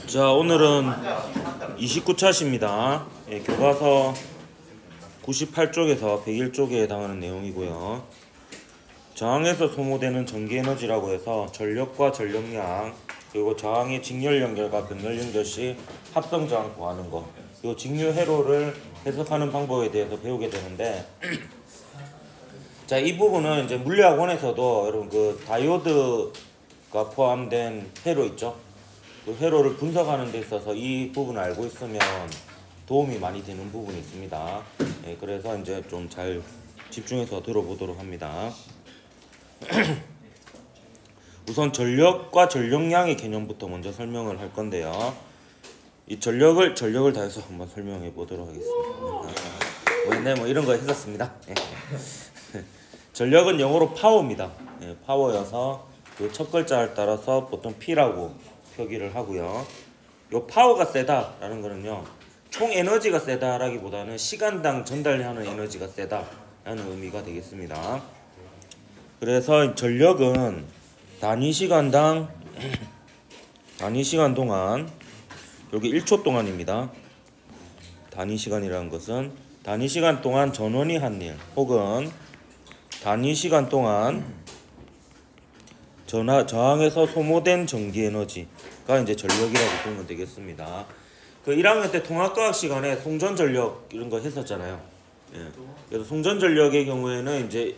자, 오늘은 29차시입니다. 예, 교과서 98쪽에서 101쪽에 해당하는 내용이고요. 저항에서 소모되는 전기에너지라고 해서 전력과 전력량, 그리고 저항의 직렬 연결과 병렬 연결 시 합성 저항 구하는 거, 그리고 직류 회로를 해석하는 방법에 대해서 배우게 되는데, 자, 이 부분은 이제 물리학원에서도 여러분 그 다이오드가 포함된 회로 있죠. 그 회로를 분석하는 데 있어서 이 부분을 알고 있으면 도움이 많이 되는 부분이 있습니다. 예, 그래서 이제 좀 잘 집중해서 들어보도록 합니다. 우선 전력과 전력량의 개념부터 먼저 설명을 할 건데요. 이 전력을 다해서 한번 설명해 보도록 하겠습니다. 뭐 이런 거 했었습니다. 전력은 영어로 파워입니다. 예, 파워여서 그 첫 글자를 따라서 보통 P라고 표기를 하고요. 요 파워가 세다라는 거는요, 총 에너지가 세다라기보다는 시간당 전달하는 에너지가 세다라는 의미가 되겠습니다. 그래서 전력은 단위 시간 동안, 여기 1초 동안입니다. 단위 시간이라는 것은 단위 시간 동안 전원이 한 일, 혹은 단위 시간 동안 저항에서 소모된 전기 에너지가 이제 전력이라고 보면 되겠습니다. 그 1학년 때 통합과학 시간에 송전전력 이런 거 했었잖아요. 예. 그래서 송전전력의 경우에는 이제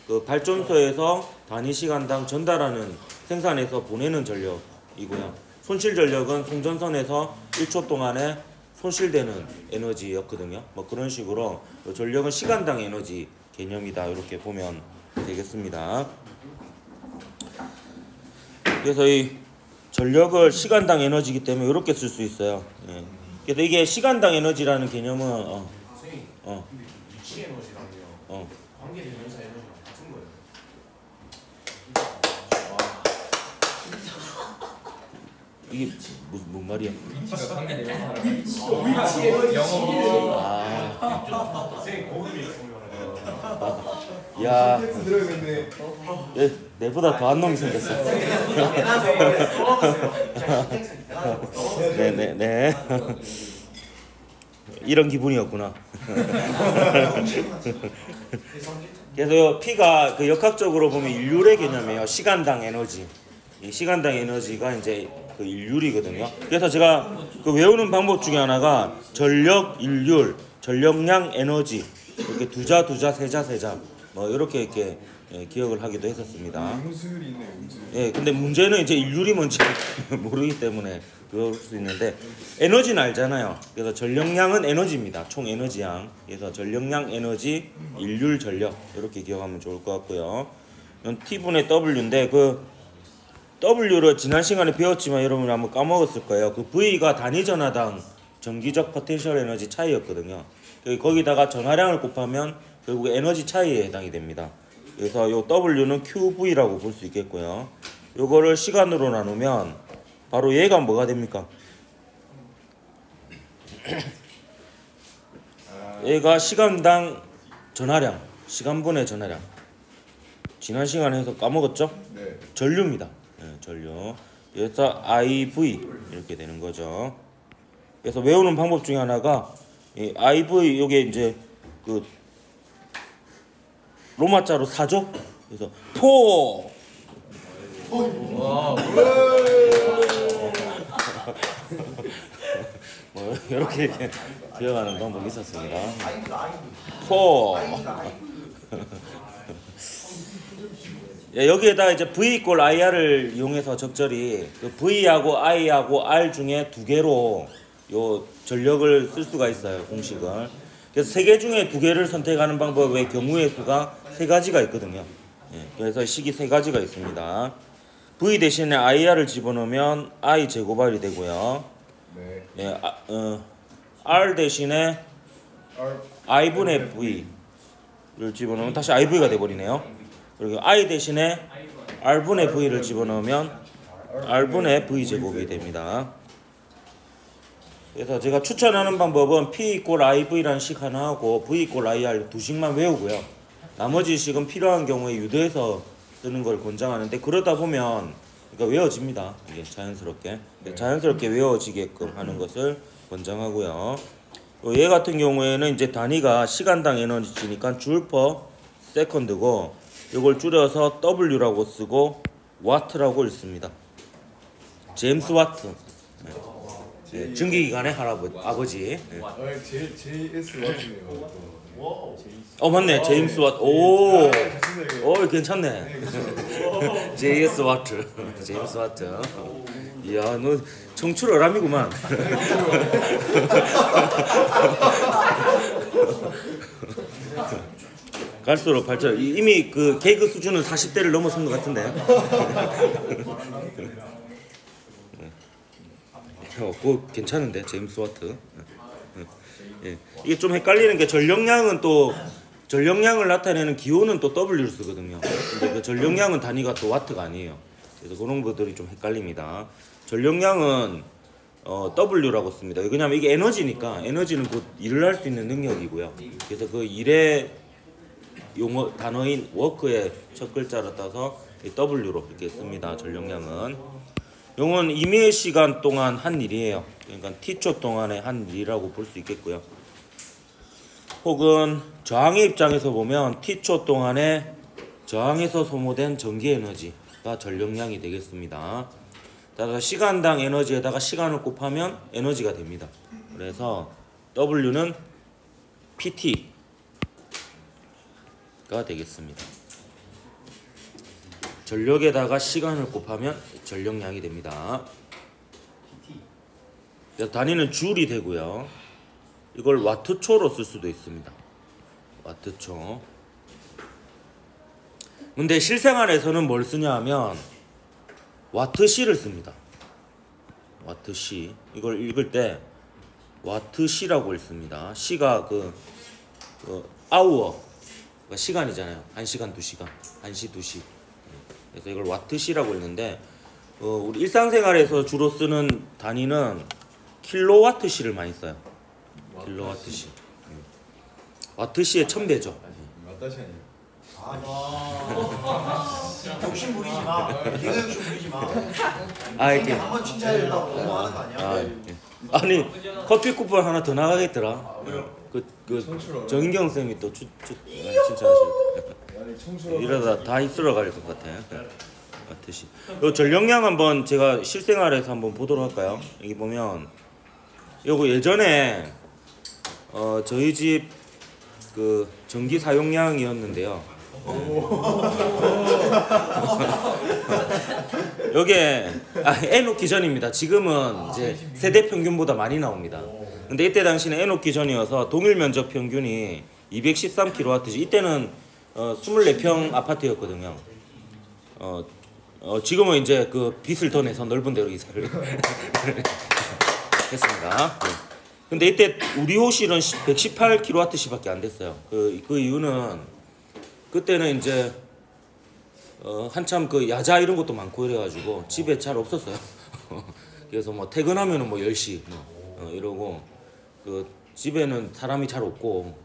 그 발전소에서 단위 시간당 전달하는, 생산해서 보내는 전력이고요. 손실전력은 송전선에서 1초 동안에 손실되는 에너지였거든요. 뭐 그런 식으로 전력은 시간당 에너지 개념이다, 이렇게 보면 되겠습니다. 그래서 이 전력을 시간당 에너지이기 때문에 이렇게 쓸 수 있어요. 예. 그래서 이게 시간당 에너지라는 개념은 선생님, 근데 위치 에너지랑요, 관계대명사 에너지랑 같은 거예요. 이게 뭔 말이야? 위치가 관계대명사라고. 위치 영어. 선생님 고급이 있으면. 야, 예, 내보다 더한 놈이 생겼어. 네네네. 이런 기분이었구나. 그래서 P가 그 역학적으로 보면 일률의 개념이에요. 시간당 에너지. 이 시간당 에너지가 이제 그 일률이거든요. 그래서 제가 그 외우는 방법 중에 하나가 전력, 일률, 전력량, 에너지, 이렇게 두자, 세자 뭐 이렇게 기억을 하기도 했었습니다. 예, 근데 문제는 이제 일률이 뭔지 모르기 때문에 그럴 수 있는데, 에너지는 알잖아요. 그래서 전력량은 에너지입니다. 총 에너지양. 그래서 전력량, 에너지, 일률, 전력, 이렇게 기억하면 좋을 것 같고요. 이건 T분의 W인데, 그 W를 지난 시간에 배웠지만 여러분이 한번 까먹었을 거예요. 그 V가 단위 전하당 전기적 포텐셜 에너지 차이였거든요. 거기다가 전하량을 곱하면 결국 에너지 차이에 해당이 됩니다. 그래서 요 W는 QV라고 볼 수 있겠고요. 요거를 시간으로 나누면 바로 얘가 뭐가 됩니까? 얘가 시간당 전하량, 시간분의 전하량. 지난 시간에 해서 까먹었죠? 네. 전류입니다. 네, 전류. 그래서 IV 이렇게 되는 거죠. 그래서 외우는 방법 중에 하나가 이 IV, 요게 이제 그 로마자로 4죠? 그래서 포. 뭐 이렇게 기억하는 방법이 있었습니다. 포. 예, 여기에다 이제 V = IR을 이용해서 적절히 그 V하고 I하고 R 중에 두 개로 요 전력을 쓸 수가 있어요, 공식을. 그래서 세 개 중에 두 개를 선택하는 방법의 경우의 수가 세 가지가 있거든요. 예, 그래서 식이 세 가지가 있습니다. V 대신에 IR을 집어넣으면 I 제곱R이 되고요. 네. 예, R 대신에 I분의 V를 집어넣으면 다시 IV가 돼버리네요. 그리고 I 대신에 R분의 V를 집어넣으면 R분의 V 제곱이 됩니다. 그래서 제가 추천하는 방법은 P = IV라는 식 하나 하고 V = IR 두 식만 외우고요. 나머지 식은 필요한 경우에 유도해서 쓰는 걸 권장하는데, 그러다 보면 그러니까 외워집니다. 이게 자연스럽게 자연스럽게 외워지게끔 하는 것을 권장하고요. 얘 같은 경우에는 이제 단위가 시간당 에너지니까 줄 퍼 세컨드고 이걸 줄여서 W라고 쓰고 와트라고 읽습니다. 제임스 와트. 네, 증기기관의 아버지. 네. JS 와트네요. 맞네. 제임스 와트. 오 괜찮네. JS 와트. 제임스 와트. 이야, 너 청출어람이구만. 갈수록 발전. 이미 그 개그 수준은 40대를 넘어선 것 같은데. 그거 괜찮은데 제임스 와트. 예. 이게 좀 헷갈리는 게 전력량은 또 전력량을 나타내는 기호는 또 W를 쓰거든요. 근데 그 전력량은 단위가 또 와트가 아니에요. 그래서 그런 것들이 좀 헷갈립니다. 전력량은 W라고 씁니다. 왜냐하면 이게 에너지니까 에너지는 곧 일을 할 수 있는 능력이고요. 그래서 그 일의 용어 단어인 워크의 첫 글자를 따서 W로 이렇게 씁니다. 전력량은 요건 임의의 시간 동안 한 일이에요. 그러니까 T초 동안의 한 일이라고 볼 수 있겠고요. 혹은 저항의 입장에서 보면 T초 동안에 저항에서 소모된 전기 에너지가 전력량이 되겠습니다. 따라서 시간당 에너지에다가 시간을 곱하면 에너지가 됩니다. 그래서 W는 PT가 되겠습니다. 전력에다가 시간을 곱하면 전력량이 됩니다. 단위는 줄이 되고요. 이걸 와트초로 쓸 수도 있습니다. 와트초. 근데 실생활에서는 뭘 쓰냐 하면 와트시를 씁니다. 와트시. 이걸 읽을 때 와트시라고 읽습니다. 시가 그 아우어, 그러니까 시간이잖아요. 1시간, 2시간, 1시, 2시. 그래서 이걸 와트시라고 읽는데 우리 일상생활에서 주로 쓰는 단위는 킬로와트시를 많이 써요. 킬로와트시. 와트시의 1000배죠. 와타시 아니에요. 욕심 부리지 마. 네가 욕심 부리지 마. 이렇게. 한번 칭찬해 준다고 너무 하는 거 아니야? 아니 커피 쿠폰 하나 더 나가겠더라. 그 정인경 쌤이 또 칭찬하시고. 이러다 다 입술어 갈 것 같아요. 와트시. 요 전력량 한번 제가 실생활에서 한번 보도록 할까요? 여기 보면 요거 예전에 저희 집 그 전기 사용량이었는데요. 요게 애 놓기 전입니다. 지금은 이제 세대 평균보다 많이 나옵니다. 근데 이때 당시는 애 놓기 전이어서 동일 면적 평균이 213kWh. 이때는 24평 아파트였거든요. 지금은 이제 그 빚을 더 내서 넓은 데로 이사를 했습니다. 근데 이때 우리 호실은 118kWh밖에 안 됐어요. 그 이유는 그때는 이제 한참 그 야자 이런 것도 많고 이래가지고 집에 잘 없었어요. 그래서 뭐 퇴근하면은 뭐 10시 이러고 그 집에는 사람이 잘 없고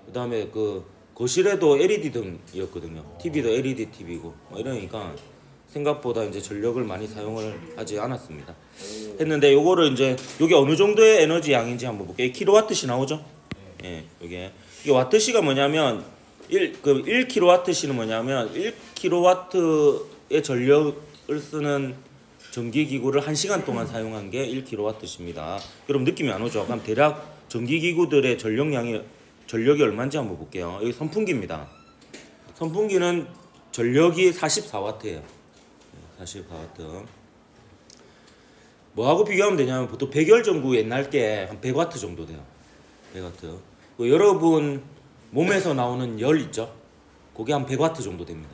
그 다음에 그 거실에도 LED 등이었거든요. TV도 LED TV고 뭐 이러니까 생각보다 이제 전력을 많이 사용을 하지 않았습니다. 했는데 요거를 이제 요게 어느 정도의 에너지 양인지 한번 볼게요. 킬로와트시 나오죠? 예, 이게 와트시가 뭐냐면 1kWh는 뭐냐면 1kW의 전력을 쓰는 전기기구를 1시간 동안 사용한 게 1kWh입니다. 여러분 느낌이 안 오죠? 그럼 대략 전기기구들의 전력이 얼마인지 한번 볼게요. 여기 선풍기입니다. 선풍기는 전력이 44W예요. 44W. 뭐하고 비교하면 되냐면 보통 백열전구 옛날 게 한 100W 정도 돼요. 100W. 여러분 몸에서 나오는 열 있죠? 그게 한 100W 정도 됩니다.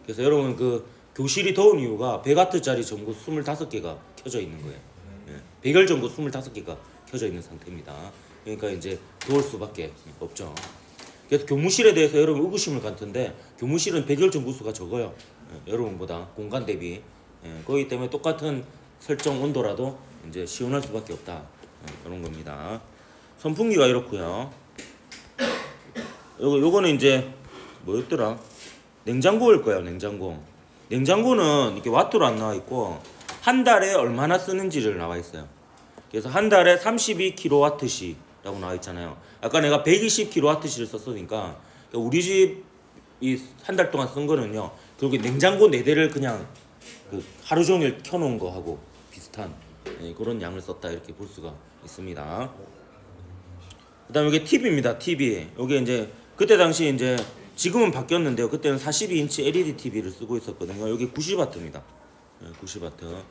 그래서 여러분 그 교실이 더운 이유가 100W짜리 전구 25개가 켜져 있는 거예요. 백열전구 25개가 켜져 있는 상태입니다. 그러니까 이제 더울 수밖에 없죠. 그래서 교무실에 대해서 여러분 의구심을 갖던데 교무실은 백열전구 수가 적어요. 여러분보다 공간 대비. 그렇기 때문에 똑같은 설정 온도라도 이제 시원할 수밖에 없다. 그런 겁니다. 선풍기가 이렇고요. 요거는 이제 뭐였더라? 냉장고일 거예요. 냉장고. 냉장고는 이렇게 와트로 안 나와 있고 한 달에 얼마나 쓰는지를 나와 있어요. 그래서 한 달에 32kWh라고 나와 있잖아요. 아까 내가 120kWh를 썼으니까 우리 집이 한 달 동안 쓴 거는요. 그렇게 냉장고 4대를 그냥 그 하루 종일 켜놓은 거하고 비슷한 그런 양을 썼다 이렇게 볼 수가 있습니다. 그다음 이게 TV입니다. TV. 이게 이제 그때 당시 이제 지금은 바뀌었는데요. 그때는 42인치 LED TV를 쓰고 있었거든요. 여기 90W입니다. 90W.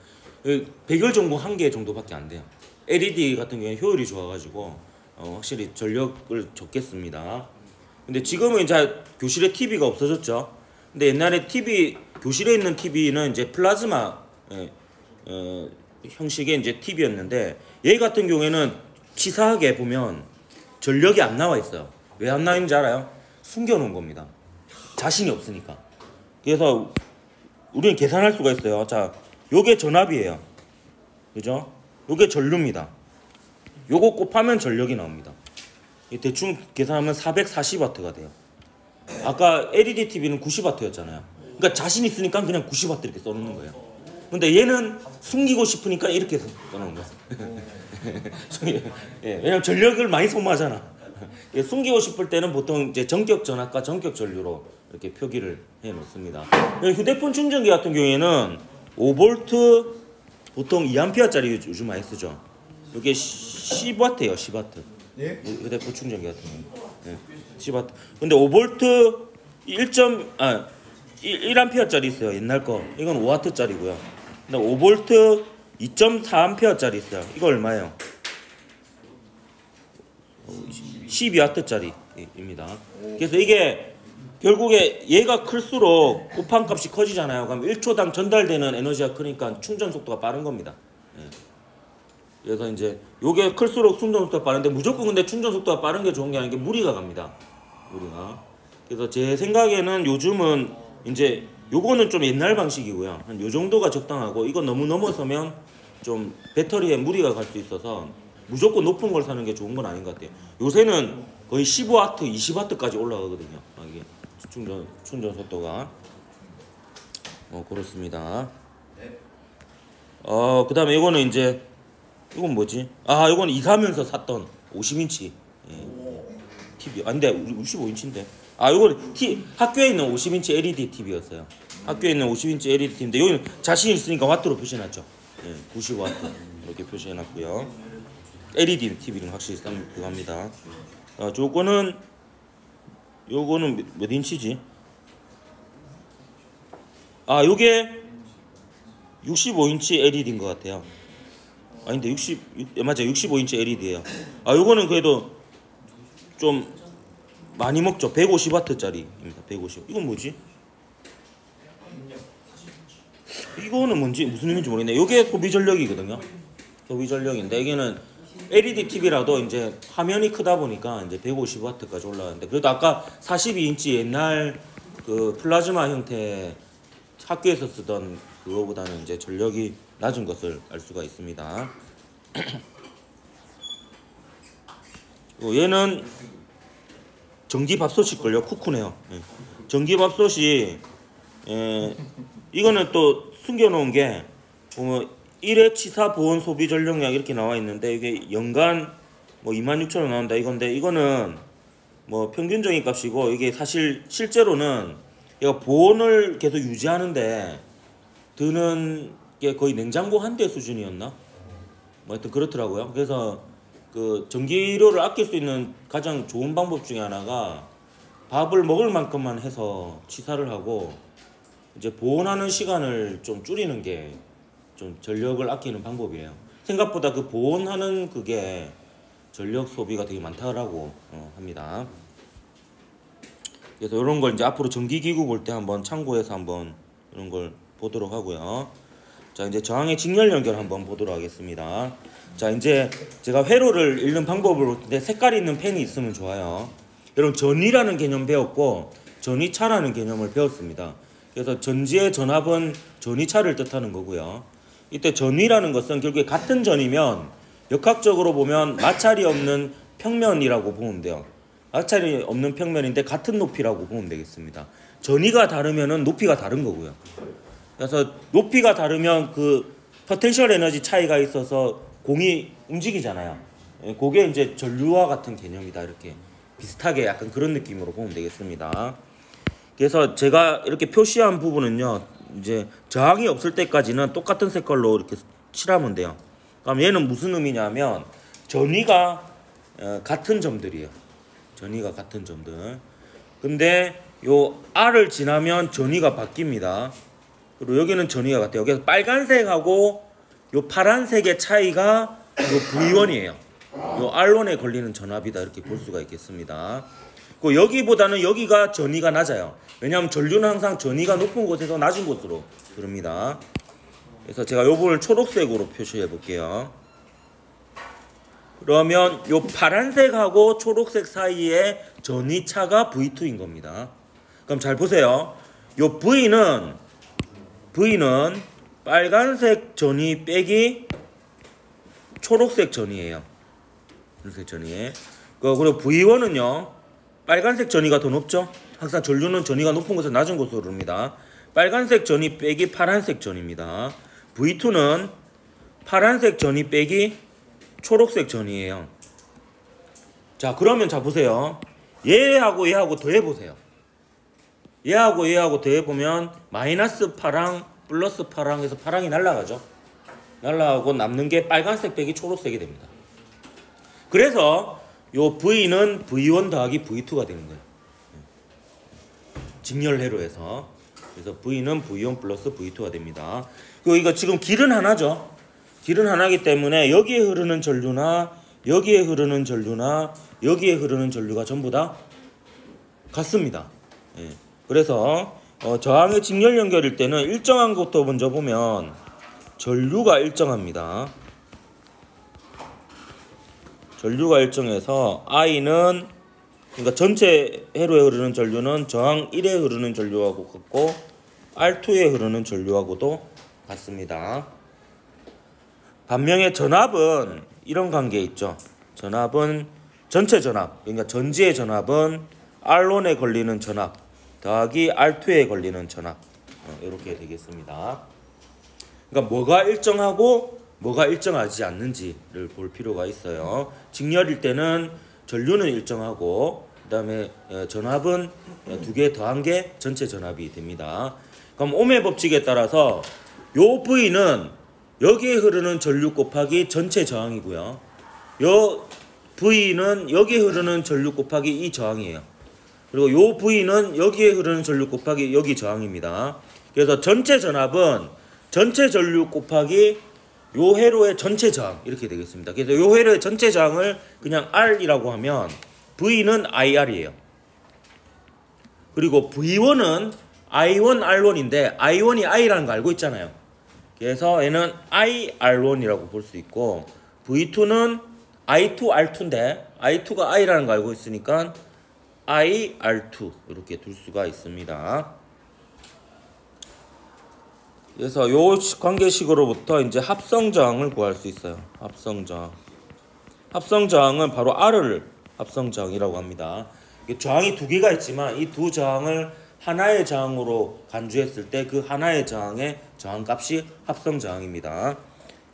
100열 전구 1개 정도밖에 안 돼요. LED 같은 경우에 효율이 좋아가지고 확실히 전력을 적게 씁니다. 근데 지금은 이제 교실에 TV가 없어졌죠. 근데 옛날에 TV 교실에 있는 TV는 이제 플라즈마 형식의 이제 TV였는데 얘 같은 경우에는 치사하게 보면 전력이 안 나와 있어요. 왜 안 나와 있는지 알아요? 숨겨놓은 겁니다. 자신이 없으니까. 그래서 우리는 계산할 수가 있어요. 자, 요게 전압이에요. 그죠? 요게 전류입니다. 요거 곱하면 전력이 나옵니다. 대충 계산하면 440W가 돼요. 아까 LED TV는 90W였잖아요. 그러니까 자신 있으니까 그냥 90W 이렇게 써놓는 거예요. 근데 얘는 숨기고 싶으니까 이렇게 써놓은 거야. 예, 왜냐면 전력을 많이 소모하잖아. 숨기고 싶을 때는 보통 이제 전격 전압과 전격 전류로 이렇게 표기를 해 놓습니다. 휴대폰 충전기 같은 경우에는 5V 보통 2A짜리 요즘 많이 쓰죠. 이게 10W예요, 10W. 예? 휴대폰 충전기 같은 경우. 예, 10W. 근데 5V 1A짜리 있어요. 옛날 거. 이건 5W짜리고요. 근데 5V 2.4A짜리 있어요. 이거 얼마예요? 12W짜리입니다. 그래서 이게 결국에 얘가 클수록 곱한 값이 커지잖아요. 그럼 1초당 전달되는 에너지가 크니까 충전 속도가 빠른 겁니다. 예. 그래서 이제 요게 클수록 충전 속도가 빠른데 무조건 근데 충전 속도가 빠른 게 좋은 게 아니라 무리가 갑니다. 무리가. 그래서 제 생각에는 요즘은 이제 요거는 좀 옛날 방식이고요. 한 요 정도가 적당하고 이거 너무 넘어서면 좀 배터리에 무리가 갈 수 있어서 무조건 높은 걸 사는 게 좋은 건 아닌 것 같아요. 요새는 거의 15W, 20W까지 올라가거든요. 이게 충전 속도가. 그렇습니다. 그다음에 이거는 이제 이건 뭐지? 이건 이사하면서 샀던 50인치 TV. 근데 65인치인데. 이거는 학교에 있는 50인치 LED TV였어요. 학교에 있는 50인치 LED TV인데 여기는 자신 있으니까 와트로 표시해놨죠. 90W 이렇게 표시해놨고요. LED TV는 확실히 싼 그거 합니다. 요거는 몇 인치지? 요게 65인치 LED인 것 같아요. 아닌데 65인치 LED예요. 요거는 그래도 좀 많이 먹죠. 150W짜리입니다. 150. 이건 뭐지? 이거는 뭔지 무슨 의미인지 모르겠네. 요게 소비 전력이거든요. 소비 전력인데 이게는 LED TV라도 이제 화면이 크다 보니까 이제 150W까지 올라가는데 그래도 아까 42인치 옛날 그 플라즈마 형태 학교에서 쓰던 그거보다는 이제 전력이 낮은 것을 알 수가 있습니다. 얘는 전기밥솥일 걸요. 쿠쿠네요. 전기밥솥이 이거는 또 숨겨놓은 게 보면 1회 치사 보온 소비 전력량 이렇게 나와 있는데 이게 연간 뭐 26,000원 나온다 이건데 이거는 뭐 평균적인 값이고 이게 사실 실제로는 얘가 보온을 계속 유지하는데 드는 게 거의 냉장고 한 대 수준이었나? 뭐 하여튼 그렇더라고요. 그래서 그 전기료를 아낄 수 있는 가장 좋은 방법 중에 하나가 밥을 먹을 만큼만 해서 치사를 하고 이제 보온하는 시간을 좀 줄이는 게 좀 전력을 아끼는 방법이에요. 생각보다 그 보온하는 그게 전력 소비가 되게 많다라고 합니다. 그래서 이런 걸 이제 앞으로 전기기구 볼 때 한번 참고해서 한번 이런 걸 보도록 하고요. 자, 이제 저항의 직렬 연결 한번 보도록 하겠습니다. 자, 이제 제가 회로를 읽는 방법을 볼 때 색깔이 있는 펜이 있으면 좋아요. 여러분 전위라는 개념 배웠고 전위차라는 개념을 배웠습니다. 그래서 전지의 전압은 전위차를 뜻하는 거고요. 이때 전위라는 것은 결국에 같은 전이면 역학적으로 보면 마찰이 없는 평면이라고 보면 돼요. 마찰이 없는 평면인데 같은 높이라고 보면 되겠습니다. 전위가 다르면은 높이가 다른 거고요. 그래서 높이가 다르면 그 포텐셜 에너지 차이가 있어서 공이 움직이잖아요. 예, 그게 이제 전류와 같은 개념이다. 이렇게 비슷하게 약간 그런 느낌으로 보면 되겠습니다. 그래서 제가 이렇게 표시한 부분은요, 이제 저항이 없을 때까지는 똑같은 색깔로 이렇게 칠하면 돼요. 그럼 얘는 무슨 의미냐면 전위가 같은 점들이에요. 전위가 같은 점들. 근데 요 R을 지나면 전위가 바뀝니다. 그리고 여기는 전위가 같아요. 여기서 빨간색하고 요 파란색의 차이가 요 V1이에요. 요 R1에 걸리는 전압이다. 이렇게 볼 수가 있겠습니다. 그 여기보다는 여기가 전위가 낮아요. 왜냐하면 전류는 항상 전위가 높은 곳에서 낮은 곳으로 흐릅니다. 그래서 제가 요 부분을 초록색으로 표시해 볼게요. 그러면 요 파란색하고 초록색 사이에 전위차가 V2인 겁니다. 그럼 잘 보세요. 요 V는 빨간색 전위 빼기 초록색 전위예요. 초록색 전위. 그리고 V1은요. 빨간색 전위가 더 높죠? 항상 전류는 전위가 높은 곳에서 낮은 곳으로 흐릅니다. 빨간색 전위 빼기 파란색 전위입니다. V2는 파란색 전위 빼기 초록색 전위예요. 자, 그러면 자 보세요. 얘하고 얘하고 더해보세요. 얘하고 얘하고 더해보면 마이너스 파랑 플러스 파랑 해서 파랑이 날아가죠. 날아가고 남는 게 빨간색 빼기 초록색이 됩니다. 그래서 요 V는 V1 더하기 V2가 되는 거예요. 직렬회로에서. 그래서 V는 V1 플러스 V2가 됩니다. 그리고 이거 지금 길은 하나죠. 길은 하나이기 때문에 여기에 흐르는 전류나 여기에 흐르는 전류나 여기에 흐르는 전류가 전부 다 같습니다. 예. 그래서 저항의 직렬 연결일 때는 일정한 것부터 먼저 보면 전류가 일정합니다. 전류가 일정해서 I는 그러니까 전체 회로에 흐르는 전류는 저항 1에 흐르는 전류하고 같고 R2에 흐르는 전류하고도 같습니다. 반면에 전압은 이런 관계 있죠. 전압은 전체 전압, 그러니까 전지의 전압은 R1에 걸리는 전압 더하기 R2에 걸리는 전압, 이렇게 되겠습니다. 그러니까 뭐가 일정하고 뭐가 일정하지 않는지를 볼 필요가 있어요. 직렬일 때는 전류는 일정하고 그 다음에 전압은 두 개 더한 게 전체 전압이 됩니다. 그럼 옴의 법칙에 따라서 요 V는 여기에 흐르는 전류 곱하기 전체 저항이고요. 요 V는 여기에 흐르는 전류 곱하기 이 저항이에요. 그리고 요 V는 여기에 흐르는 전류 곱하기 여기 저항입니다. 그래서 전체 전압은 전체 전류 곱하기 요 회로의 전체 저항 이렇게 되겠습니다. 그래서 요 회로의 전체 저항을 그냥 R이라고 하면 V는 IR이에요. 그리고 V1은 I1 R1인데 I1이 I라는 거 알고 있잖아요. 그래서 얘는 IR1이라고 볼 수 있고 V2는 I2 R2인데 I2가 I라는 거 알고 있으니까 IR2 이렇게 둘 수가 있습니다. 그래서 요 관계식으로부터 이제 합성 저항을 구할 수 있어요. 합성 저항. 합성 저항은 바로 R을 합성 저항이라고 합니다. 저항이 두 개가 있지만 이 두 저항을 하나의 저항으로 간주했을 때 그 하나의 저항의 저항값이 합성 저항입니다.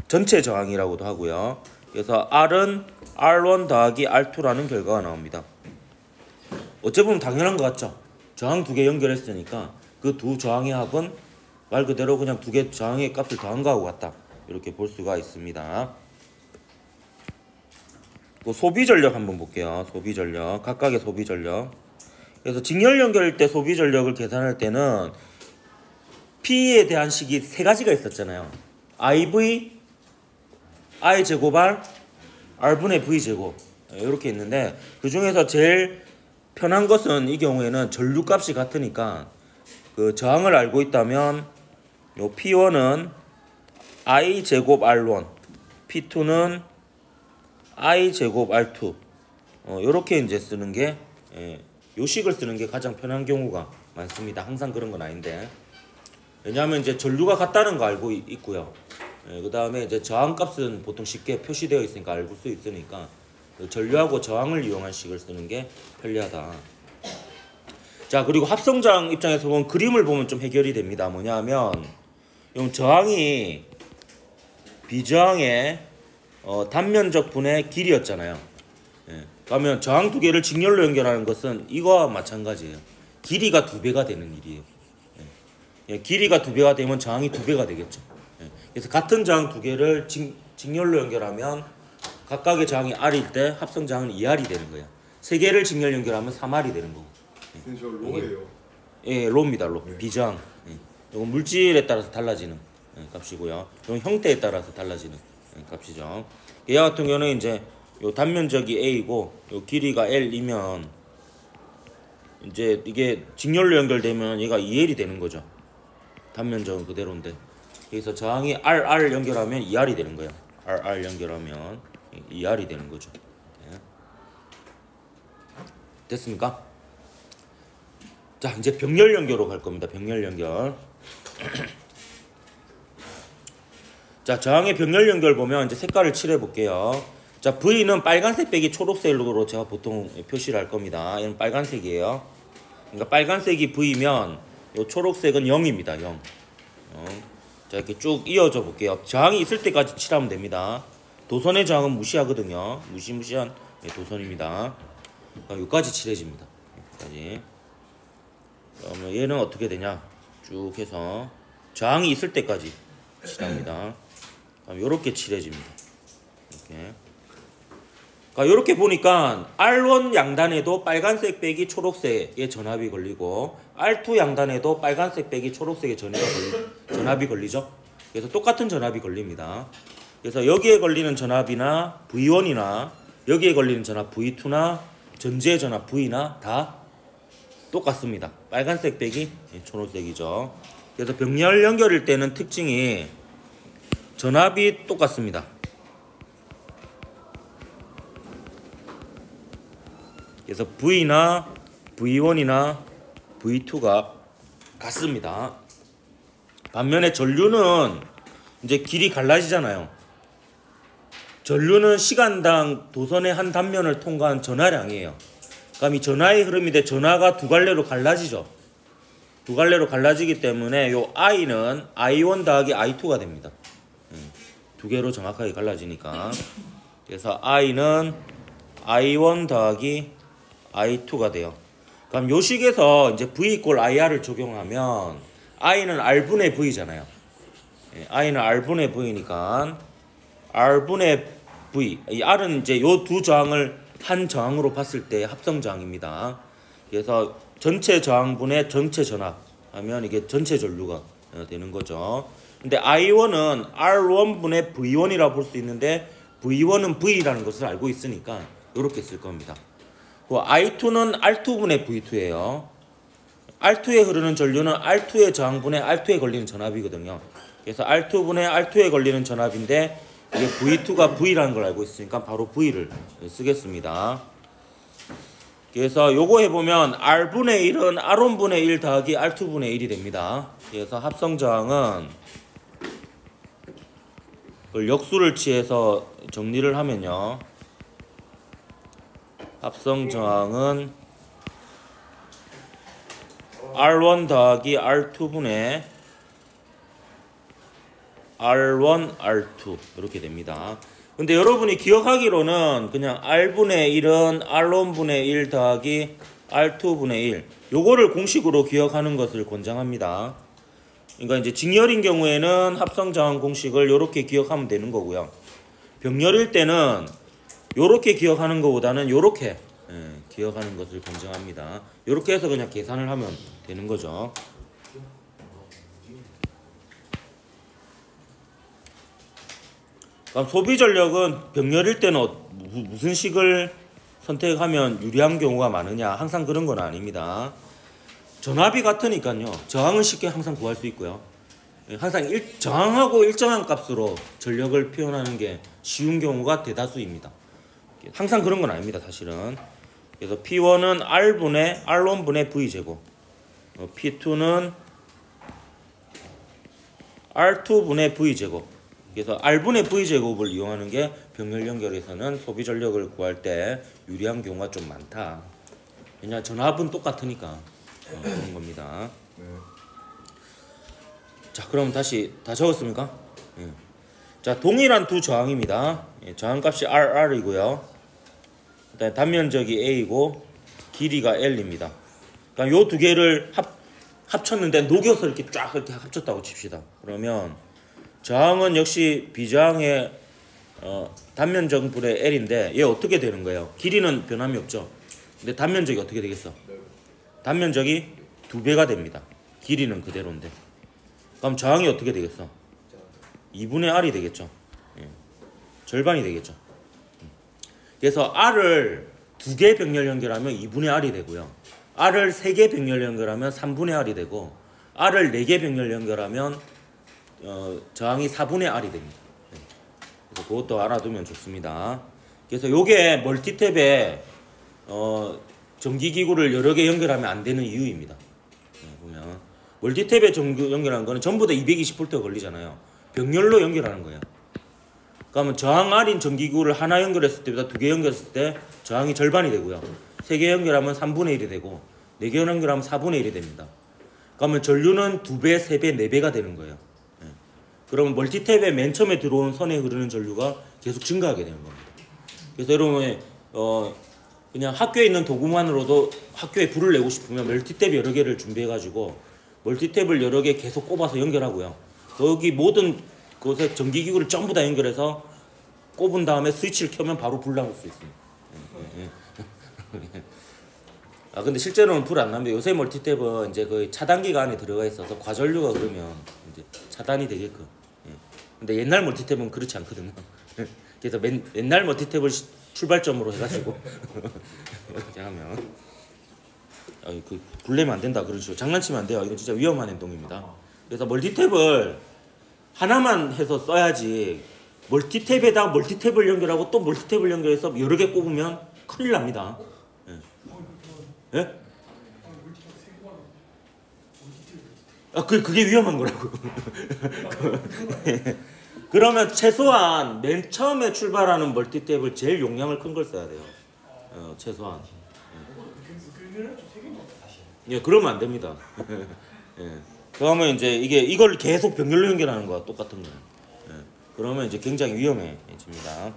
전체 저항이라고도 하고요. 그래서 R은 R1 더하기 R2라는 결과가 나옵니다. 어찌 보면 당연한 것 같죠? 저항 두 개 연결했으니까 그 두 저항의 합은 말 그대로 그냥 두 개 저항의 값을 더한 거하고 같다. 이렇게 볼 수가 있습니다. 소비 전력 한번 볼게요. 소비 전력. 각각의 소비 전력. 그래서 직렬 연결일 때 소비 전력을 계산할 때는 P에 대한 식이 세 가지가 있었잖아요. IV, I 제곱 R, R분의 V 제곱. 이렇게 있는데 그 중에서 제일 편한 것은 이 경우에는 전류 값이 같으니까 그 저항을 알고 있다면 요 P1은 I 제곱 R1, P2는 I 제곱 R2. 요렇게 이제 쓰는 게 요 식을 쓰는 게 가장 편한 경우가 많습니다. 항상 그런 건 아닌데. 왜냐하면 이제 전류가 같다는 거 알고 있고요. 그 다음에 이제 저항 값은 보통 쉽게 표시되어 있으니까 알 수 있으니까 전류하고 저항을 이용한 식을 쓰는 게 편리하다. 자, 그리고 합성저항 입장에서 보면 그림을 보면 좀 해결이 됩니다. 뭐냐 하면 이 저항이 비저항의 단면적 분의 길이였잖아요. 예. 그러면 저항 두 개를 직렬로 연결하는 것은 이거와 마찬가지예요. 길이가 2배가 되는 일이에요. 예. 예. 길이가 2배가 되면 저항이 2배가 되겠죠. 예. 그래서 같은 저항 두 개를 직렬로 연결하면 각각의 저항이 R일 때 합성 저항은 2R이 되는 거예요. 세 개를 직렬 연결하면 3R이 되는 거고. 선생님 저 로예요. 예, 로입니다. 로. 네. 비저항. 예. 이건 물질에 따라서 달라지는 값이고요. 이건 형태에 따라서 달라지는 값이죠. 얘 같은 경우는 이제 요 단면적이 A이고 요 길이가 L이면 이제 이게 직렬로 연결되면 얘가 2L이 되는 거죠. 단면적은 그대로인데. 그래서 저항이 R 연결하면 2R이 되는 거예요. R 연결하면 2R이 되는 거죠. 예. 됐습니까? 자, 이제 병렬 연결로 갈 겁니다. 병렬 연결. 자, 저항의 병렬 연결 보면 이제 색깔을 칠해 볼게요. 자, V는 빨간색 빼기 초록색으로 제가 보통 표시를 할 겁니다. 얘는 빨간색이에요. 그러니까 빨간색이 V면 요 초록색은 0입니다. 0. 자, 이렇게 쭉 이어져 볼게요. 저항이 있을 때까지 칠하면 됩니다. 도선의 저항은 무시하거든요. 무시무시한 도선입니다. 여기까지 칠해집니다. 여기까지. 그러면 얘는 어떻게 되냐? 쭉 해서 저항이 있을 때까지 칠합니다. 그럼 요렇게 칠해집니다. 이렇게. 그러니까 요렇게 보니까 R1 양단에도 빨간색 빼기 초록색의 전압이 걸리고 R2 양단에도 빨간색 빼기 초록색의 전압이 걸리죠. 그래서 똑같은 전압이 걸립니다. 그래서 여기에 걸리는 전압이나 V1이나 여기에 걸리는 전압 V2나 전지의 전압 V나 다 똑같습니다. 빨간색 빼기 초록색이죠. 그래서 병렬 연결일 때는 특징이 전압이 똑같습니다. 그래서 V나 V1이나 V2가 같습니다. 반면에 전류는 이제 길이 갈라지잖아요. 전류는 시간당 도선의 한 단면을 통과한 전하량이에요. 그럼 이 전하의 흐름인데 전하가 두 갈래로 갈라지죠. 두 갈래로 갈라지기 때문에 요 I는 I1 더하기 I2가 됩니다. 두 개로 정확하게 갈라지니까. 그래서 I는 I1 더하기 I2가 돼요. 그럼 요 식에서 이제 V 이꼴 IR을 적용하면 I는 R분의 V잖아요. I는 R분의 V니까 R분의 V. 이 R은 이제 요 두 저항을 한 저항으로 봤을 때 합성 저항입니다. 그래서 전체 저항분의 전체 전압 하면 이게 전체 전류가 되는 거죠. 근데 I1은 R1분의 V1이라고 볼 수 있는데 V1은 V라는 것을 알고 있으니까 이렇게 쓸 겁니다. I2는 R2분의 V2예요. R2에 흐르는 전류는 R2의 저항분의 R2에 걸리는 전압이거든요. 그래서 R2분의 R2에 걸리는 전압인데 이게 V2가 V라는 걸 알고 있으니까 바로 V를 쓰겠습니다. 그래서 요거 해보면 R분의 1은 R1분의 1 더하기 R2분의 1이 됩니다. 그래서 합성 저항은 역수를 취해서 정리를 하면요. 합성 저항은 R1 더하기 R2분의 R1, R2 이렇게 됩니다. 근데 여러분이 기억하기로는 그냥 R분의 1은 R1분의 1 더하기 R2분의 1 요거를 공식으로 기억하는 것을 권장합니다. 그러니까 이제 직렬인 경우에는 합성 저항 공식을 요렇게 기억하면 되는 거고요. 병렬일 때는 요렇게 기억하는 것보다는 요렇게 기억하는 것을 권장합니다. 요렇게 해서 그냥 계산을 하면 되는 거죠. 그럼 소비 전력은 병렬일 때는 무슨 식을 선택하면 유리한 경우가 많으냐? 항상 그런 건 아닙니다. 전압이 같으니까요. 저항은 쉽게 항상 구할 수 있고요. 항상 저항하고 일정한 값으로 전력을 표현하는 게 쉬운 경우가 대다수입니다. 항상 그런 건 아닙니다. 사실은. 그래서 P1은 R1분의 V제곱, P2는 R2분의 V제곱. 그래서 R분의 V제곱을 이용하는 게 병렬 연결에서는 소비 전력을 구할 때 유리한 경우가 좀 많다. 왜냐 전압은 똑같으니까 그런 겁니다. 네. 자, 그럼 다시 다 적었습니까? 예. 자, 동일한 두 저항입니다. 예, 저항값이 RR이고요. 그다음에 단면적이 A이고 길이가 L입니다. 그러니까 요 두 개를 합쳤는데 녹여서 이렇게 쫙 이렇게 합쳤다고 칩시다. 그러면 저항은 역시 비저항의 단면적분의 L인데 얘 어떻게 되는 거예요? 길이는 변함이 없죠. 근데 단면적이 어떻게 되겠어? 단면적이 2배가 됩니다. 길이는 그대로인데. 그럼 저항이 어떻게 되겠어? 2분의 R이 되겠죠. 예. 절반이 되겠죠. 그래서 R을 2개 병렬 연결하면 2분의 R이 되고요. R을 3개 병렬 연결하면 3분의 R이 되고 R을 4개 병렬 연결하면 저항이 4분의 R이 됩니다. 예. 그래서 그것도 알아두면 좋습니다. 그래서 요게 멀티탭에 전기기구를 여러 개 연결하면 안 되는 이유입니다. 예, 보면 멀티탭에 연결하는 거는 전부 다 220V가 걸리잖아요. 병렬로 연결하는 거예요. 그러면 저항 R인 전기기구를 하나 연결했을 때보다 2개 연결했을 때 저항이 절반이 되고요. 3개 연결하면 3분의 1이 되고 4개 연결하면 4분의 1이 됩니다. 그러면 전류는 2배, 3배, 4배가 되는 거예요. 예. 그러면 멀티탭에 맨 처음에 들어온 선에 흐르는 전류가 계속 증가하게 되는 겁니다. 그래서 여러분 그냥 학교에 있는 도구만으로도 학교에 불을 내고 싶으면 멀티탭 여러 개를 준비해가지고 멀티탭을 여러 개 계속 꼽아서 연결하고요. 거기 모든 곳에 전기기구를 전부 다 연결해서 꼽은 다음에 스위치를 켜면 바로 불 나올 수 있습니다. 아 근데 실제로는 불 안 납니다. 요새 멀티탭은 이제 거의 차단기가 안에 들어가 있어서 과전류가 그러면 이제 차단이 되게끔. 예. 근데 옛날 멀티탭은 그렇지 않거든요. 그래서 옛날 멀티탭을 출발점으로 해가지고 이렇게 하면 불 내면 안 된다 그러죠. 장난치면 안 돼요. 이건 진짜 위험한 행동입니다. 그래서 멀티탭을 하나만 해서 써야지 멀티탭에다 멀티탭을 연결하고 또 멀티탭을 연결해서 여러 개 꼽으면 큰일 납니다. 예? 예? 아, 그게 위험한 거라고. 그러면 최소한 맨 처음에 출발하는 멀티탭을 제일 용량을 큰 걸 써야 돼요. 최소한. 예, 그러면 안 됩니다. 예. 그러면 이제 이걸 계속 병렬로 연결하는 거와 똑같은 거예요. 예. 그러면 이제 굉장히 위험해집니다.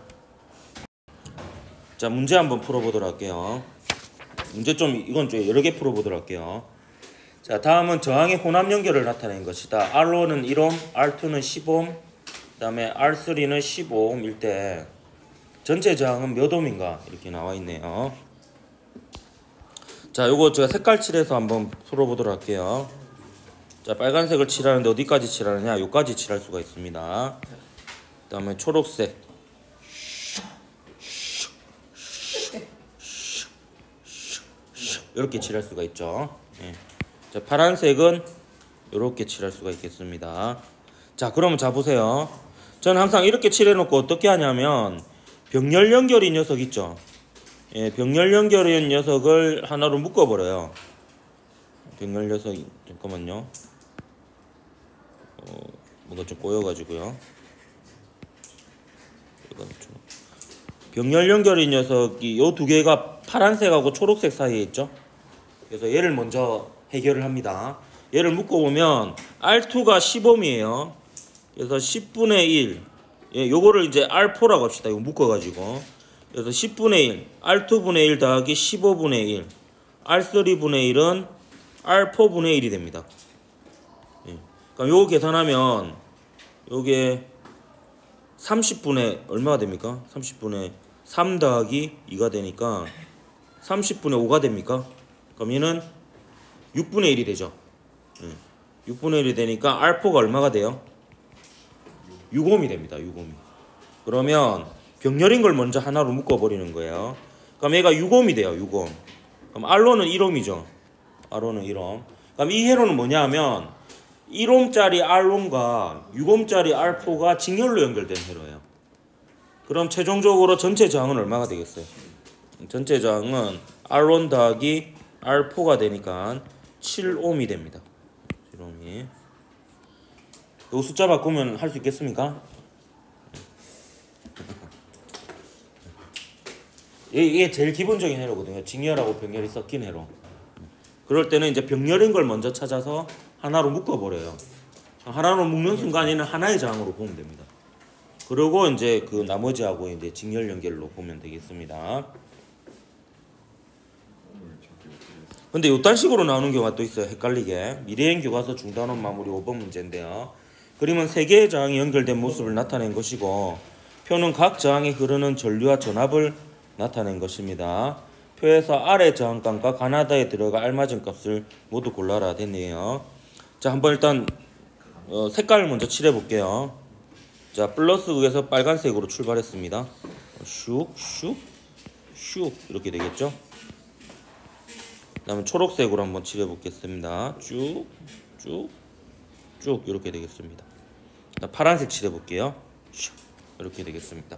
자, 문제 한번 풀어보도록 할게요. 문제 이건 좀 여러 개 풀어보도록 할게요. 자, 다음은 저항의 혼합 연결을 나타낸 것이다. R1은 1옴, R2는 10옴, 그 다음에 R3는 15옴일 때 전체 저항은 몇 옴인가 이렇게 나와 있네요. 자, 요거 제가 색깔 칠해서 한번 풀어보도록 할게요. 자, 빨간색을 칠하는데 어디까지 칠하느냐? 요까지 칠할 수가 있습니다. 그 다음에 초록색. 이렇게 칠할 수가 있죠. 예. 자, 파란색은 이렇게 칠할 수가 있겠습니다. 자, 그러면 자 보세요. 저는 항상 이렇게 칠해놓고 어떻게 하냐면 병렬 연결인 녀석 있죠. 예, 병렬 연결인 녀석을 하나로 묶어버려요. 병렬 녀석 잠깐만요. 뭔가 좀 꼬여가지고요. 병렬 연결인 녀석이 요 두 개가 파란색하고 초록색 사이에 있죠. 그래서 얘를 먼저 해결을 합니다. 얘를 묶어보면 R2가 10옴이에요. 그래서 10분의 1 예, 요거를 이제 R4라고 합시다. 이거 묶어가지고 그래서 10분의 1 R2분의 1 더하기 15분의 1 R3분의 1은 R4분의 1이 됩니다. 예. 그러니까 요거 계산하면 요게 30분의 얼마가 됩니까? 30분의 3 더하기 2가 되니까 30분의 5가 됩니까? 그럼 얘는 6분의 1이 되죠. 6분의 1이 되니까 R4가 얼마가 돼요? 6옴이 됩니다. 6옴이. 그러면 병렬인 걸 먼저 하나로 묶어버리는 거예요. 그럼 얘가 6옴이 돼요. 6옴. 그럼 R로는 1옴이죠. R로는 1옴. 그럼 이 회로는 뭐냐 하면 1옴짜리 R롬과 6옴짜리 R4가 직렬로 연결된 회로예요. 그럼 최종적으로 전체 저항은 얼마가 되겠어요? 전체 저항은 R1 더하기 R4가 되니까 7옴이 됩니다. 7옴이. 이 숫자 바꾸면 할 수 있겠습니까? 이게 제일 기본적인 회로거든요. 직렬하고 병렬이 섞인 회로. 그럴 때는 이제 병렬인 걸 먼저 찾아서 하나로 묶어버려요. 하나로 묶는 순간에는 하나의 저항으로 보면 됩니다. 그리고 이제 그 나머지하고 이제 직렬 연결로 보면 되겠습니다. 근데 요딴 식으로 나오는 경우가 또 있어요. 헷갈리게. 미래행 교과서 중단원 마무리 5번 문제인데요. 그림은 세 개의 저항이 연결된 모습을 나타낸 것이고 표는 각 저항에 흐르는 전류와 전압을 나타낸 것입니다. 표에서 아래 저항값과 가나다에 들어가 알맞은 값을 모두 골라라 됐네요. 자, 한번 일단 색깔을 먼저 칠해 볼게요. 자, 플러스 극에서 빨간색으로 출발했습니다. 슉슉 슉 이렇게 되겠죠. 그 다음에 초록색으로 한번 칠해보겠습니다. 쭉, 쭉, 쭉 이렇게 되겠습니다. 파란색 칠해볼게요. 이렇게 되겠습니다.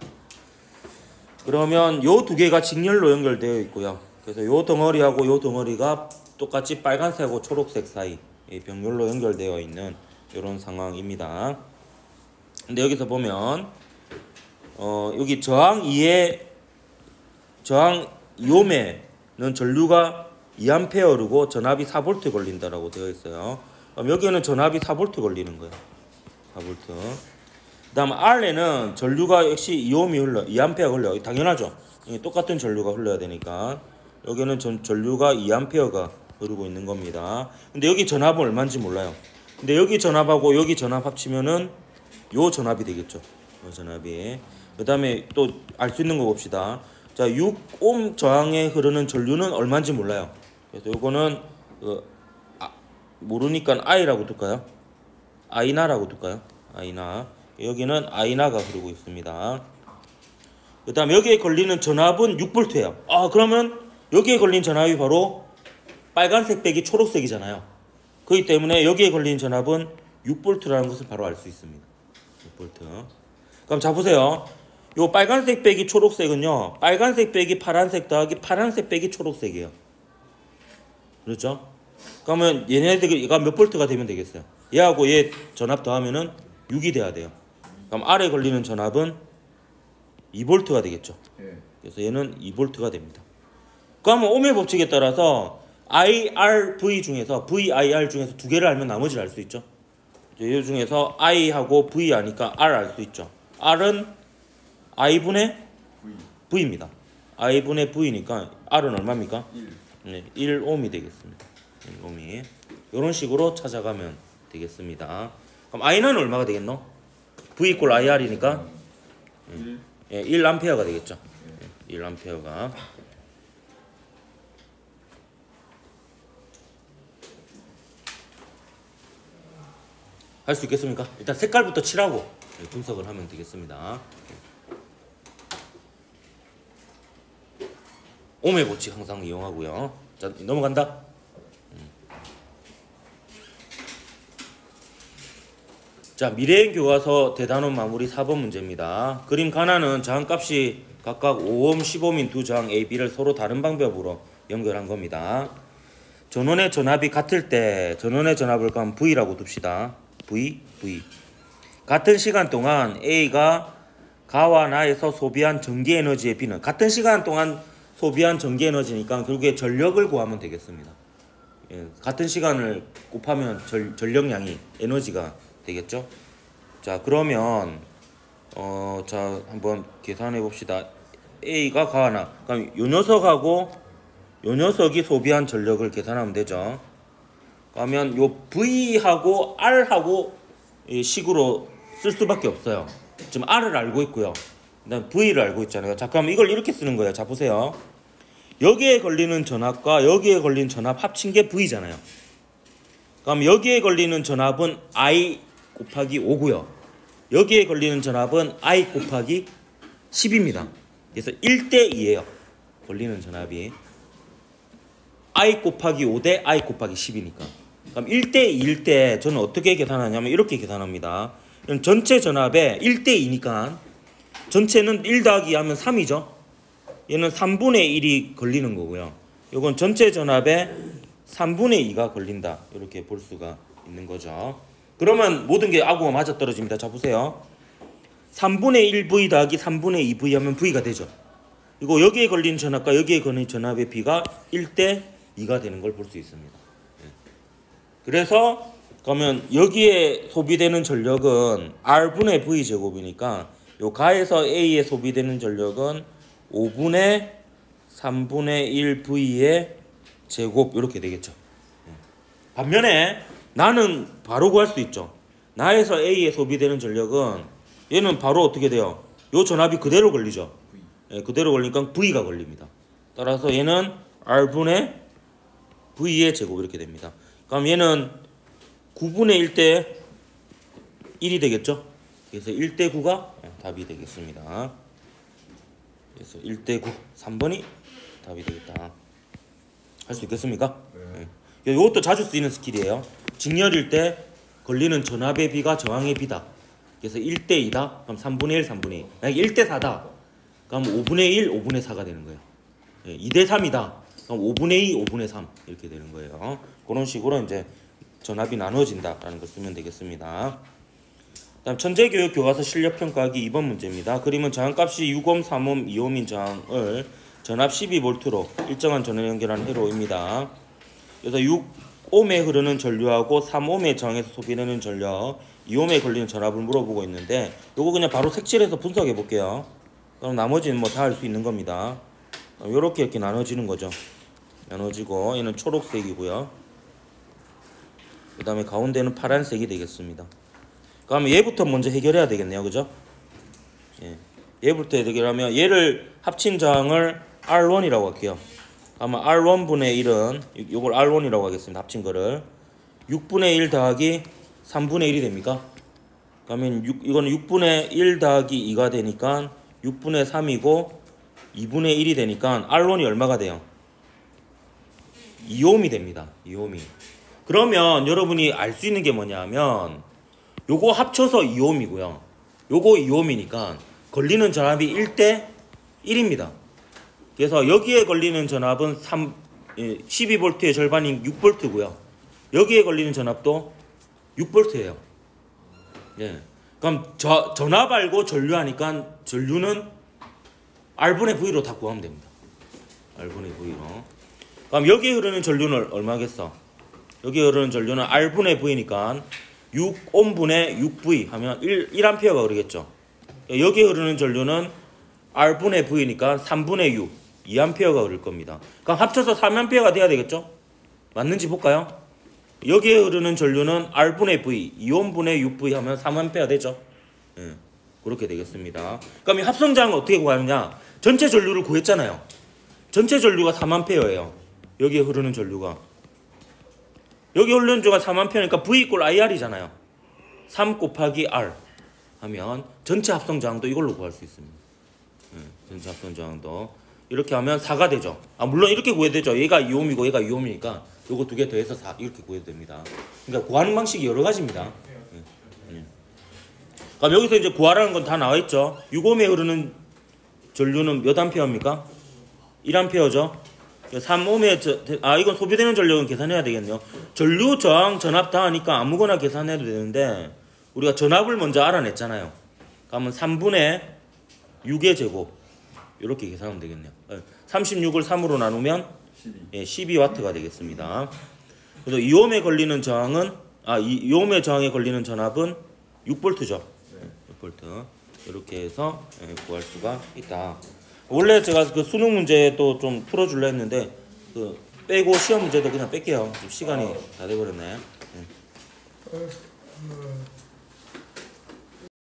그러면 요 두 개가 직렬로 연결되어 있고요. 그래서 요 덩어리하고 요 덩어리가 똑같이 빨간색하고 초록색 사이 병렬로 연결되어 있는 이런 상황입니다. 근데 여기서 보면 여기 저항 2의 저항 이옴에는 전류가 2A르고 전압이 4V 걸린다라고 되어 있어요. 그럼 여기에는 전압이 4V 걸리는 거예요. 4V. 그 다음 R에는 전류가 역시 2ohm이 흘러, 2A 흘러요. 당연하죠. 똑같은 전류가 흘러야 되니까. 여기는 전류가 2A가 흐르고 있는 겁니다. 근데 여기 전압은 얼마인지 몰라요. 근데 여기 전압하고 여기 전압 합치면은 요 전압이 되겠죠. 요 전압이. 그 다음에 또 알 수 있는 거 봅시다. 자, 6ohm 저항에 흐르는 전류는 얼마인지 몰라요. 그래서 요거는 모르니까 I라고 둘까요? I나라고 둘까요? I나. 여기는 I나가 흐르고 있습니다. 그 다음 여기에 걸리는 전압은 6V예요. 그러면 여기에 걸린 전압이 바로 빨간색 빼기 초록색이잖아요. 그렇기 때문에 여기에 걸린 전압은 6V라는 것을 바로 알 수 있습니다. 6V. 그럼 자 보세요. 요 빨간색 빼기 초록색은요. 빨간색 빼기 파란색 더하기 파란색 빼기 초록색이에요. 그렇죠? 그러면 얘네들이 몇 볼트가 되면 되겠어요? 얘하고 얘 전압 더하면은 6이 돼야 돼요. 그럼 R에 걸리는 전압은 2V가 되겠죠. 예. 그래서 얘는 2V가 됩니다. 그러면 ohm의 법칙에 따라서 IRV 중에서 VIR 중에서 두 개를 알면 나머지를 알 수 있죠. 이 중에서 I하고 V 아니까 R 알 수 있죠. R은 I분의 V입니다. I분의 V니까 R은 얼마입니까? 1. 네, 1ohm이 되겠습니다. 1ohm이. 이런 식으로 찾아가면 되겠습니다. 그럼 I는 얼마가 되겠노? V 이꼴 IR이니까 1A가 되겠죠. 1A가. 할 수 있겠습니까? 일단 색깔부터 칠하고 분석을 하면 되겠습니다. ohm의 법칙 항상 이용하고요. 자, 넘어간다. 자, 미래행 교과서 대단원 마무리 4번 문제입니다. 그림 가나는 저항값이 각각 5ohm, 10ohm인 두 저항 A, B를 서로 다른 방법으로 연결한 겁니다. 전원의 전압이 같을 때 전원의 전압을 그럼 V라고 둡시다. V. 같은 시간 동안 A가 가와 나에서 소비한 전기 에너지의 B는 같은 시간 동안 소비한 전기 에너지니까 결국에 전력을 구하면 되겠습니다. 같은 시간을 곱하면 전력량이 에너지가 되겠죠. 자, 그러면 자, 한번 계산해 봅시다. A가 가나. 그럼 요 녀석하고 요 녀석이 소비한 전력을 계산하면 되죠. 그러면 요 V하고 R하고 이 식으로 쓸 수밖에 없어요. 지금 R을 알고 있고요. 그다음 V를 알고 있잖아요. 자, 그럼 이걸 이렇게 쓰는 거예요. 자, 보세요. 여기에 걸리는 전압과 여기에 걸린 전압 합친 게 V잖아요. 그럼 여기에 걸리는 전압은 I 곱하기 5고요. 여기에 걸리는 전압은 I 곱하기 10입니다. 그래서 1대 2예요. 걸리는 전압이 I 곱하기 5대 I 곱하기 10이니까. 그럼 1대 2일 때 저는 어떻게 계산하냐면 이렇게 계산합니다. 전체 전압에 1대 2니까 전체는 1 더하기 2 하면 3이죠. 얘는 3분의 1이 걸리는 거고요. 이건 전체 전압에 3분의 2가 걸린다. 이렇게 볼 수가 있는 거죠. 그러면 모든 게 아구가 맞아떨어집니다. 자, 보세요. 3분의 1V 더하기 3분의 2V 하면 V가 되죠. 그리고 여기에 걸린 전압과 여기에 걸린 전압의 비가 1대 2가 되는 걸 볼 수 있습니다. 그래서 그러면 여기에 소비되는 전력은 R분의 V 제곱이니까 요 가에서 A에 소비되는 전력은 5분의 3분의 1 V의 제곱 이렇게 되겠죠. 반면에 나는 바로 구할 수 있죠. 나에서 A에 소비되는 전력은 얘는 바로 어떻게 돼요? 요 전압이 그대로 걸리죠. 예, 그대로 걸리니까 V가 걸립니다. 따라서 얘는 R분의 V의 제곱 이렇게 됩니다. 그럼 얘는 9분의 1대 1이 되겠죠. 그래서 1대 9가 답이 되겠습니다. 그래서 1대 9, 3번이 답이 되겠다. 할 수 있겠습니까? 네. 이것도 자주 쓰이는 스킬이에요. 직렬일 때 걸리는 전압의 비가 저항의 비다. 그래서 1대 2다. 그럼 3분의 1, 3분의 2. 만약에 1대 4다. 그럼 5분의 1, 5분의 4가 되는 거예요. 2대 3이다. 그럼 5분의 2, 5분의 3 이렇게 되는 거예요. 그런 식으로 이제 전압이 나눠진다라는 걸 쓰면 되겠습니다. 다음 천재교육 교과서 실력평가하기 2번 문제입니다. 그림은 저항값이 6옴, 3옴, 2옴인 저항을 전압 12V로 일정한 전원에 연결한 회로입니다. 그래서 6옴에 흐르는 전류하고 3옴의 저항에서 소비되는 전력, 2옴에 걸리는 전압을 물어보고 있는데 요거 그냥 바로 색칠해서 분석해 볼게요. 그럼 나머지는 뭐 다 알 수 있는 겁니다. 요렇게 이렇게 나눠지는 거죠. 나눠지고 얘는 초록색이고요. 그 다음에 가운데는 파란색이 되겠습니다. 그러면 얘부터 먼저 해결해야 되겠네요. 그죠? 예. 얘부터 해결하면 얘를 합친 저항을 R1이라고 할게요. 아마 R1분의 1은 요걸 R1이라고 하겠습니다. 합친 거를 6분의 1 더하기 3분의 1이 됩니까? 그러면 이거는 6분의 1 더하기 2가 되니까 6분의 3이고 2분의 1이 되니까 R1이 얼마가 돼요? 2옴이 됩니다. 2옴이. 그러면 여러분이 알 수 있는 게 뭐냐면 요거 합쳐서 2옴이고요. 요거 2옴이니까 걸리는 전압이 1대 1입니다. 그래서 여기에 걸리는 전압은 12V의 절반인 6V고요. 여기에 걸리는 전압도 6V예요. 예. 그럼 전압 알고 전류하니까 전류는 R분의 V로 다 구하면 됩니다. R분의 V로. 그럼 여기에 흐르는 전류는 얼마겠어? 여기에 흐르는 전류는 R분의 V니까 6옴분의 6V 하면 1A가 흐르겠죠. 여기에 흐르는 전류는 R분의 V니까 3분의 6, 2A가 흐를 겁니다. 그럼 합쳐서 3A가 돼야 되겠죠? 맞는지 볼까요? 여기에 흐르는 전류는 R분의 V, 2옴분의 6V 하면 3A 되죠? 예, 그렇게 되겠습니다. 그럼 이 합성장은 어떻게 구하느냐? 전체 전류를 구했잖아요. 전체 전류가 3A예요. 여기에 흐르는 전류가. 여기 흐르는 전류가 3A니까 V 이꼴 IR이잖아요. 3 곱하기 R 하면 전체 합성저항도 이걸로 구할 수 있습니다. 전체 합성저항도 이렇게 하면 4가 되죠. 물론 이렇게 구해도 되죠. 얘가 2옴이고 얘가 2옴이니까 요거 두 개 더해서 4 이렇게 구해도 됩니다. 그러니까 구하는 방식이 여러 가지입니다. 그럼 여기서 이제 구하라는 건 다 나와 있죠. 6옴에 흐르는 전류는 몇 암페어입니까? 1암페어죠. 3옴에 이건 소비되는 전력은 계산해야 되겠네요. 전류, 저항, 전압 다 하니까 아무거나 계산해도 되는데 우리가 전압을 먼저 알아냈잖아요. 그러면 3분의 6의 제곱 이렇게 계산하면 되겠네요. 36을 3으로 나누면 12W가 되겠습니다. 그래서 2옴에 걸리는 저항은 2옴의 저항에 걸리는 전압은 6V죠. 6V. 이렇게 해서 구할 수가 있다. 원래 제가 그 수능 문제 또 좀 풀어주려 했는데 그 빼고 시험 문제도 그냥 뺄게요. 지금 시간이 다 돼버렸네.